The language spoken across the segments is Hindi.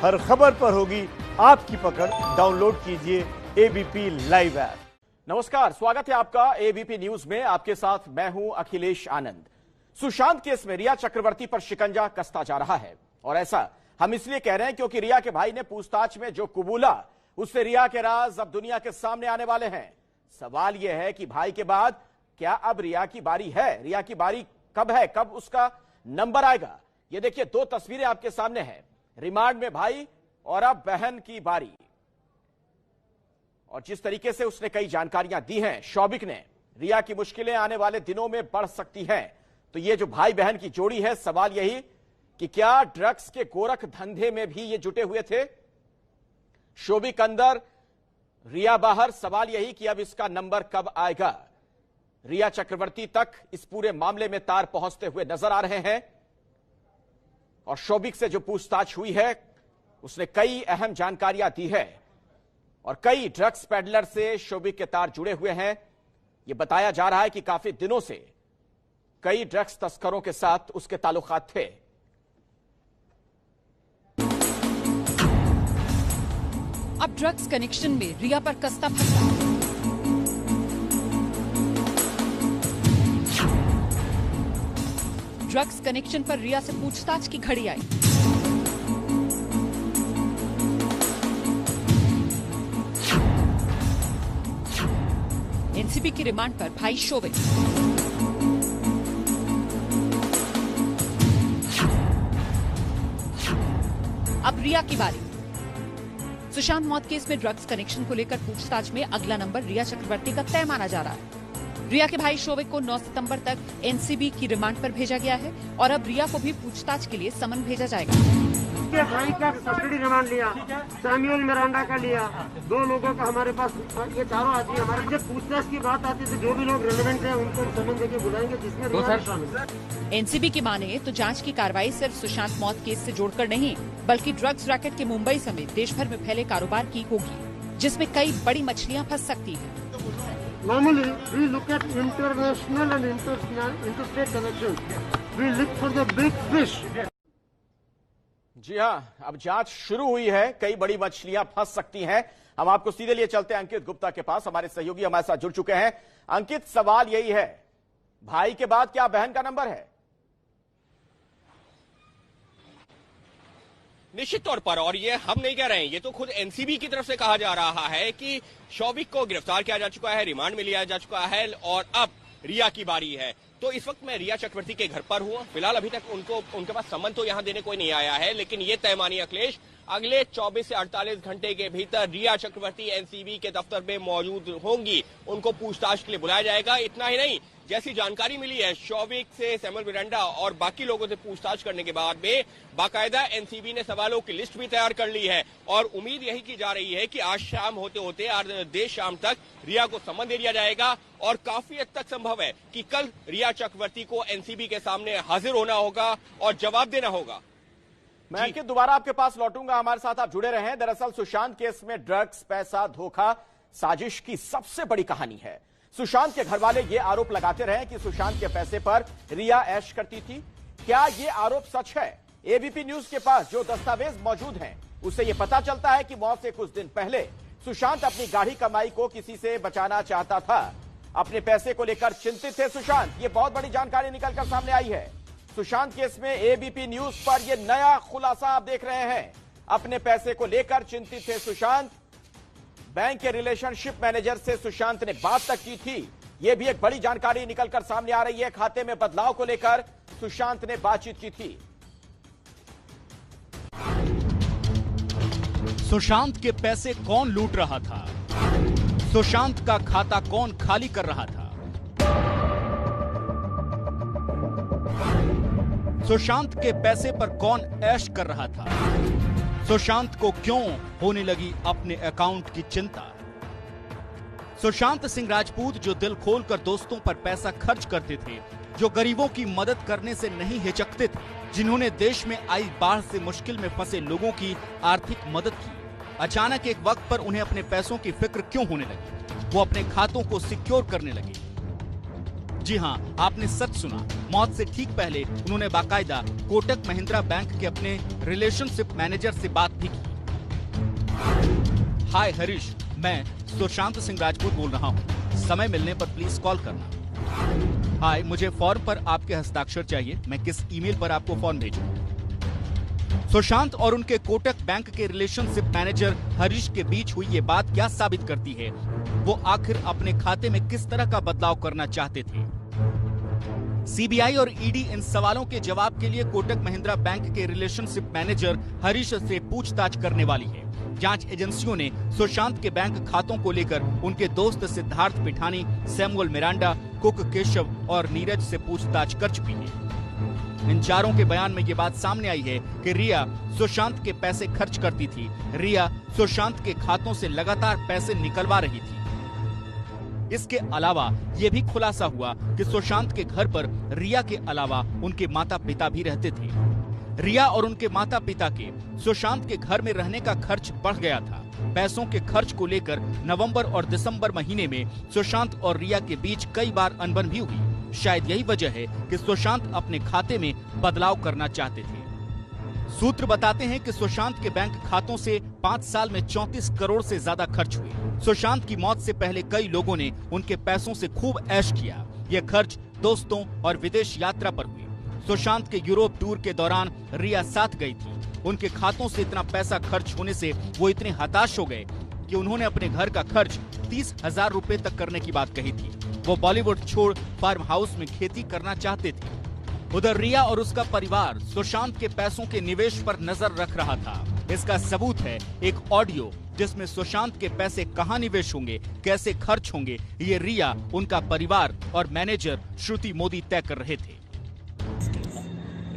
हर खबर पर होगी आपकी पकड़। डाउनलोड कीजिए एबीपी लाइव ऐप। नमस्कार, स्वागत है आपका एबीपी न्यूज में। आपके साथ मैं हूं अखिलेश आनंद। सुशांत केस में रिया चक्रवर्ती पर शिकंजा कसता जा रहा है और ऐसा हम इसलिए कह रहे हैं क्योंकि रिया के भाई ने पूछताछ में जो कबूला, उससे रिया के राज अब दुनिया के सामने आने वाले हैं। सवाल यह है कि भाई के बाद क्या अब रिया की बारी है? रिया की बारी कब है, कब उसका नंबर आएगा? ये देखिए, दो तस्वीरें आपके सामने हैं। रिमांड में भाई और अब बहन की बारी। और जिस तरीके से उसने कई जानकारियां दी हैं शौबिक ने, रिया की मुश्किलें आने वाले दिनों में बढ़ सकती हैं। तो ये जो भाई बहन की जोड़ी है, सवाल यही कि क्या ड्रग्स के गोरख धंधे में भी ये जुटे हुए थे? शौबिक अंदर, रिया बाहर। सवाल यही कि अब इसका नंबर कब आएगा? रिया चक्रवर्ती तक इस पूरे मामले में तार पहुंचते हुए नजर आ रहे हैं और शौबिक से जो पूछताछ हुई है उसने कई अहम जानकारियां दी है और कई ड्रग्स पेडलर से शौबिक के तार जुड़े हुए हैं। यह बताया जा रहा है कि काफी दिनों से कई ड्रग्स तस्करों के साथ उसके ताल्लुकात थे। अब ड्रग्स कनेक्शन में रिया पर कस्ता फंसा। ड्रग्स कनेक्शन पर रिया से पूछताछ की घड़ी आई। एनसीबी की रिमांड पर भाई शौबिक। अब रिया की बारी। सुशांत मौत केस में ड्रग्स कनेक्शन को लेकर पूछताछ में अगला नंबर रिया चक्रवर्ती का तय माना जा रहा है। रिया के भाई शौबिक को 9 सितंबर तक एनसीबी की रिमांड पर भेजा गया है और अब रिया को भी पूछताछ के लिए समन भेजा जाएगा। के भाई का कस्टडी रिमांड लिया, सैमुअल मिरांडा का लिया, 2 लोगों का हमारे पास, ये चारों आदमी हमारे जब पूछताछ की बात आती है तो जो भी लोग रेलेवेंट हैं उनको समन देके बुलाएंगे, जिसमें रिया शामिल। एनसीबी की माने तो जांच की कार्रवाई सिर्फ सुशांत मौत केस से जोड़कर नहीं, बल्कि ड्रग्स रैकेट के मुंबई समेत देश भर में फैले कारोबार की होगी, जिसमें कई बड़ी मछलियां फंस सकती हैं। Normally, we look at international and interstate connections. We look for the big fish. जी हां, अब जांच शुरू हुई है, कई बड़ी मछलियां फंस सकती हैं। हम आपको सीधे लिए चलते हैं अंकित गुप्ता के पास। हमारे सहयोगी हमारे साथ जुड़ चुके हैं। अंकित, सवाल यही है, भाई के बाद क्या बहन का नंबर है? निश्चित तौर पर, और ये हम नहीं कह रहे हैं, ये तो खुद एनसीबी की तरफ से कहा जा रहा है कि शौबिक को गिरफ्तार किया जा चुका है, रिमांड में लिया जा चुका है और अब रिया की बारी है। तो इस वक्त मैं रिया चक्रवर्ती के घर पर हूं। फिलहाल अभी तक उनके पास सम्मन तो यहां देने कोई नहीं आया है, लेकिन ये तय मानिए अखिलेश, अगले 24 से 48 घंटे के भीतर रिया चक्रवर्ती एनसीबी के दफ्तर में मौजूद होंगी। उनको पूछताछ के लिए बुलाया जाएगा। इतना ही नहीं, जैसी जानकारी मिली है शौबिक से, सैमुअल मिरांडा और बाकी लोगों से पूछताछ करने के बाद में बाकायदा एनसीबी ने सवालों की लिस्ट भी तैयार कर ली है और उम्मीद यही की जा रही है कि आज शाम होते होते देर शाम तक रिया को सम्मन दे दिया जाएगा और काफी हद तक संभव है कि कल रिया चक्रवर्ती को एनसीबी के सामने हाजिर होना होगा और जवाब देना होगा। मैं अंकित दोबारा आपके पास लौटूंगा, हमारे साथ आप जुड़े रहें। दरअसल सुशांत केस में ड्रग्स, पैसा, धोखा, साजिश की सबसे बड़ी कहानी है। सुशांत के घर वाले ये आरोप लगाते रहे कि सुशांत के पैसे पर रिया ऐश करती थी। क्या ये आरोप सच है? एबीपी न्यूज के पास जो दस्तावेज मौजूद हैं, उससे ये पता चलता है कि मौत से कुछ दिन पहले सुशांत अपनी गाढ़ी कमाई को किसी से बचाना चाहता था। अपने पैसे को लेकर चिंतित थे सुशांत। ये बहुत बड़ी जानकारी निकलकर सामने आई है। सुशांत केस में एबीपी न्यूज पर यह नया खुलासा आप देख रहे हैं। अपने पैसे को लेकर चिंतित थे सुशांत। बैंक के रिलेशनशिप मैनेजर से सुशांत ने बात तक की थी। यह भी एक बड़ी जानकारी निकलकर सामने आ रही है। खाते में बदलाव को लेकर सुशांत ने बातचीत की थी। सुशांत के पैसे कौन लूट रहा था? सुशांत का खाता कौन खाली कर रहा था? सुशांत के पैसे पर कौन ऐश कर रहा था? सुशांत को क्यों होने लगी अपने अकाउंट की चिंता? सुशांत सिंह राजपूत जो दिल खोलकर दोस्तों पर पैसा खर्च करते थे, जो गरीबों की मदद करने से नहीं हिचकते थे, जिन्होंने देश में आई बाढ़ से मुश्किल में फंसे लोगों की आर्थिक मदद की, अचानक एक वक्त पर उन्हें अपने पैसों की फिक्र क्यों होने लगी? वो अपने खातों को सिक्योर करने लगे। जी हाँ, आपने सच सुना। मौत से ठीक पहले उन्होंने बाकायदा कोटक महिंद्रा बैंक के अपने रिलेशनशिप मैनेजर से बात भी की। हाय हरीश, मैं सुशांत सिंह राजपूत बोल रहा हूँ। समय मिलने पर प्लीज कॉल करना। हाय, मुझे फॉर्म पर आपके हस्ताक्षर चाहिए। मैं किस ईमेल पर आपको फॉर्म भेजूं? सुशांत और उनके कोटक बैंक के रिलेशनशिप मैनेजर हरीश के बीच हुई ये बात क्या साबित करती है? वो आखिर अपने खाते में किस तरह का बदलाव करना चाहते थे? सीबीआई और ईडी इन सवालों के जवाब के लिए कोटक महिंद्रा बैंक के रिलेशनशिप मैनेजर हरीश से पूछताछ करने वाली है। जांच एजेंसियों ने सुशांत के बैंक खातों को लेकर उनके दोस्त Siddharth Pithani, Samuel Miranda, cook Keshav और नीरज से पूछताछ कर चुकी है। इन चारों के बयान में ये बात सामने आई है कि रिया सुशांत के पैसे खर्च करती थी। रिया सुशांत के खातों से लगातार पैसे निकलवा रही थी। इसके अलावा ये भी खुलासा हुआ कि सुशांत के घर पर रिया के अलावा उनके माता पिता भी रहते थे। रिया और उनके माता पिता के सुशांत के घर में रहने का खर्च बढ़ गया था। पैसों के खर्च को लेकर नवंबर और दिसंबर महीने में सुशांत और रिया के बीच कई बार अनबन भी हुई। शायद यही वजह है कि सुशांत अपने खाते में बदलाव करना चाहते थे। सूत्र बताते हैं कि सुशांत के बैंक खातों से 5 साल में 34 करोड़ से ज्यादा खर्च हुए। सुशांत की मौत से पहले कई लोगों ने उनके पैसों से खूब ऐश किया। ये खर्च दोस्तों और विदेश यात्रा पर हुए। सुशांत के यूरोप टूर के दौरान रिया साथ गई थी। उनके खातों से इतना पैसा खर्च होने से वो इतने हताश हो गए कि उन्होंने अपने घर का खर्च 30,000 रुपए तक करने की बात कही थी। वो बॉलीवुड छोड़ फार्म हाउस में खेती करना चाहते थे। उधर रिया और उसका परिवार सुशांत के पैसों के निवेश पर नजर रख रहा था। इसका सबूत है एक ऑडियो जिसमें सुशांत के पैसे कहां निवेश होंगे, कैसे खर्च होंगे, ये रिया, उनका परिवार और मैनेजर श्रुति मोदी तय कर रहे थे।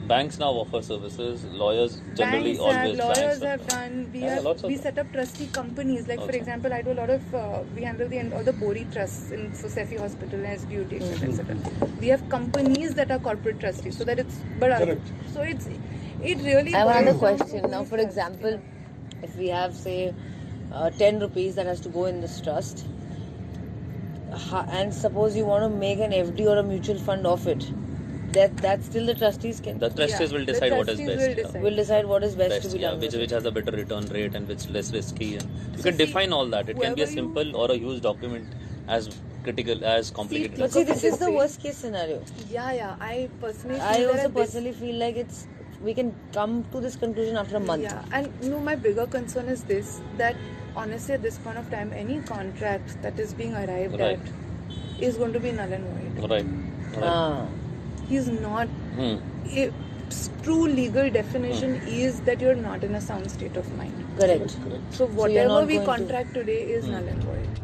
Banks now offer services. Lawyers generally always. Lawyers have done. lots of We set up trustee companies. Like for example, I do a lot of. We handle all the Bori trusts in Sosefi Hospital and SBUT, etc. We have companies that are corporate trustees, so that it's. But so it really. I have another question now. For example, if we have say 10 rupees that has to go in this trust, and suppose you want to make an FD or a mutual fund of it. That still the trustees can. The trustees will decide what is best. Will decide what is best to be done. Which has a better return rate and which less risky. And you can define all that. It can be a simple or a huge document, as critical as complicated. But see, this is the worst case scenario. Yeah. I personally. I also personally feel like we can come to this conclusion after a month. Yeah, and no, my bigger concern is this: that honestly, at this point of time, any contract that is being arrived at is going to be null and void. Right. He's not. A true legal definition is that you're not in a sound state of mind. Correct. So whatever we contract today is null and void.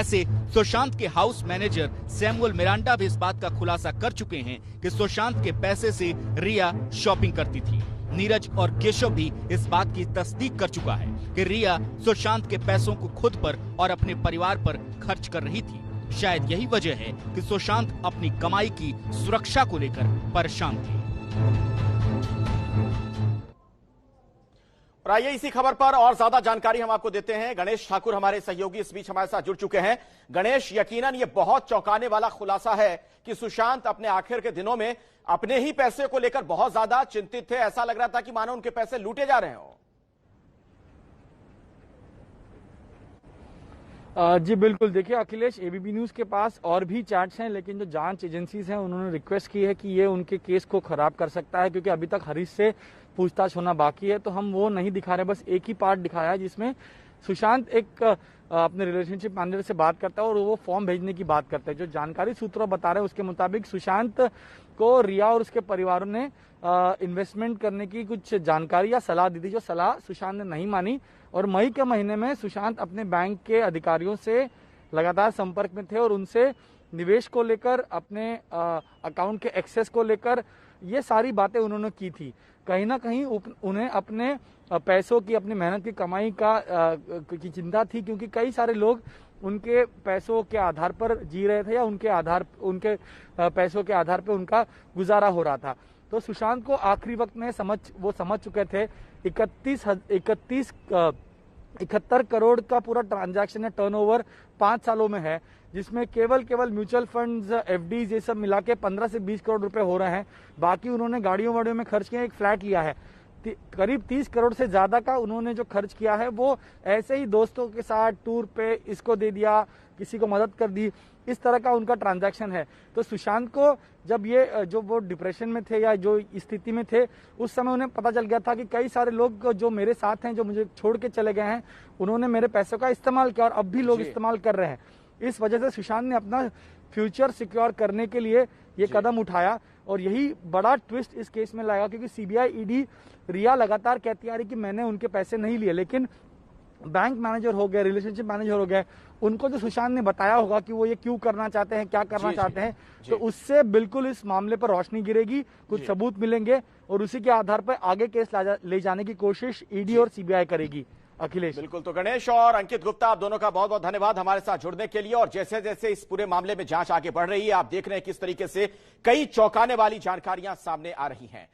ऐसे सुशांत के हाउस मैनेजर सैमुअल मिरांडा भी इस बात का खुलासा कर चुके हैं कि सुशांत के पैसे से रिया शॉपिंग करती थी। नीरज और केशव भी इस बात की तस्दीक कर चुका है कि रिया सुशांत के पैसों को खुद पर और अपने परिवार पर खर्च कर रही थी। शायद यही वजह है कि सुशांत अपनी कमाई की सुरक्षा को लेकर परेशान थे। और आइए इसी खबर पर और ज्यादा जानकारी हम आपको देते हैं। गणेश ठाकुर हमारे सहयोगी इस बीच हमारे साथ जुड़ चुके हैं। गणेश, यकीनन ये बहुत चौंकाने वाला खुलासा है कि सुशांत अपने आखिर के दिनों में अपने ही पैसे को लेकर बहुत ज्यादा चिंतित थे। ऐसा लग रहा था कि मानो उनके पैसे लूटे जा रहे हो। जी बिल्कुल, देखिए अखिलेश, एबीपी न्यूज के पास और भी चैट्स हैं, लेकिन जो जांच एजेंसीज हैं उन्होंने रिक्वेस्ट की है कि ये उनके केस को खराब कर सकता है, क्योंकि अभी तक हरीश से पूछताछ होना बाकी है। तो हम वो नहीं दिखा रहे, बस एक ही पार्ट दिखाया है जिसमें सुशांत एक अपने रिलेशनशिप मैनेजर से बात करता है और वो फॉर्म भेजने की बात करता है। जो जानकारी सूत्रों बता रहे हैं उसके मुताबिक सुशांत को रिया और उसके परिवारों ने इन्वेस्टमेंट करने की कुछ जानकारी या सलाह दी थी, जो सलाह सुशांत ने नहीं मानी। और मई के महीने में सुशांत अपने बैंक के अधिकारियों से लगातार संपर्क में थे और उनसे निवेश को लेकर, अपने अकाउंट के एक्सेस को लेकर ये सारी बातें उन्होंने की थी। कहीं ना कहीं उन्हें अपने पैसों की, अपनी मेहनत की कमाई की चिंता थी, क्योंकि कई सारे लोग उनके पैसों के आधार पर जी रहे थे या उनके पैसों के आधार पर उनका गुजारा हो रहा था। तो सुशांत को आखिरी वक्त में वो समझ चुके थे 71 करोड़ का पूरा ट्रांजैक्शन है, टर्नओवर 5 सालों में है। जिसमें केवल म्यूचुअल फंड्स, एफडीज ये सब मिला के 15 से 20 करोड़ रुपए हो रहे हैं। बाकी उन्होंने गाड़ियों वाड़ियों में खर्च किया, एक फ्लैट लिया है। करीब 30 करोड़ से ज्यादा का उन्होंने जो खर्च किया है वो ऐसे ही दोस्तों के साथ टूर पे इसको दे दिया, किसी को मदद कर दी, इस तरह का उनका ट्रांजैक्शन है। तो सुशांत को जब ये जो वो डिप्रेशन में थे या जो स्थिति में थे, उस समय उन्हें पता चल गया था कि कई सारे लोग जो मेरे साथ हैं, जो मुझे छोड़ के चले गए हैं, उन्होंने मेरे पैसों का इस्तेमाल किया और अब भी लोग इस्तेमाल कर रहे हैं। इस वजह से सुशांत ने अपना फ्यूचर सिक्योर करने के लिए ये कदम उठाया और यही बड़ा ट्विस्ट इस केस में लगा, क्योंकि सीबीआई, ईडी, रिया लगातार कहती आ रही कि मैंने उनके पैसे नहीं लिए, लेकिन बैंक मैनेजर हो गए, रिलेशनशिप मैनेजर हो गए, उनको जो सुशांत ने बताया होगा कि वो ये क्यों करना चाहते हैं, क्या करना चाहते हैं, तो उससे बिल्कुल इस मामले पर रोशनी गिरेगी, कुछ सबूत मिलेंगे और उसी के आधार पर आगे केस ले जाने की कोशिश ईडी और सीबीआई करेगी। अखिलेश, बिल्कुल। तो गणेश और अंकित गुप्ता, आप दोनों का बहुत बहुत धन्यवाद हमारे साथ जुड़ने के लिए। और जैसे जैसे इस पूरे मामले में जांच आगे बढ़ रही है, आप देख रहे हैं किस तरीके से कई चौंकाने वाली जानकारियां सामने आ रही हैं।